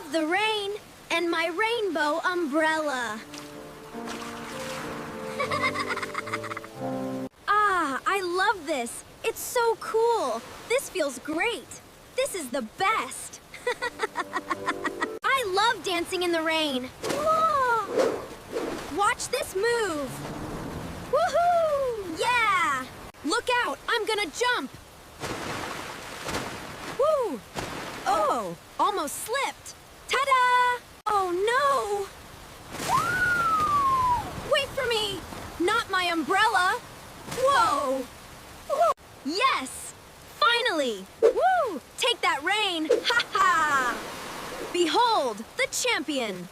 love the rain and my rainbow umbrella. Ah, I love this. It's so cool. This feels great. This is the best. I love dancing in the rain. Whoa! Watch this move. Woohoo! Yeah! Look out, I'm gonna jump. Woo! Oh, almost slipped. Ta-da! Oh no! Wait for me! Not my umbrella! Whoa! Whoa. Yes! Finally! Woo! Take that rain! Ha ha! Behold, the champion!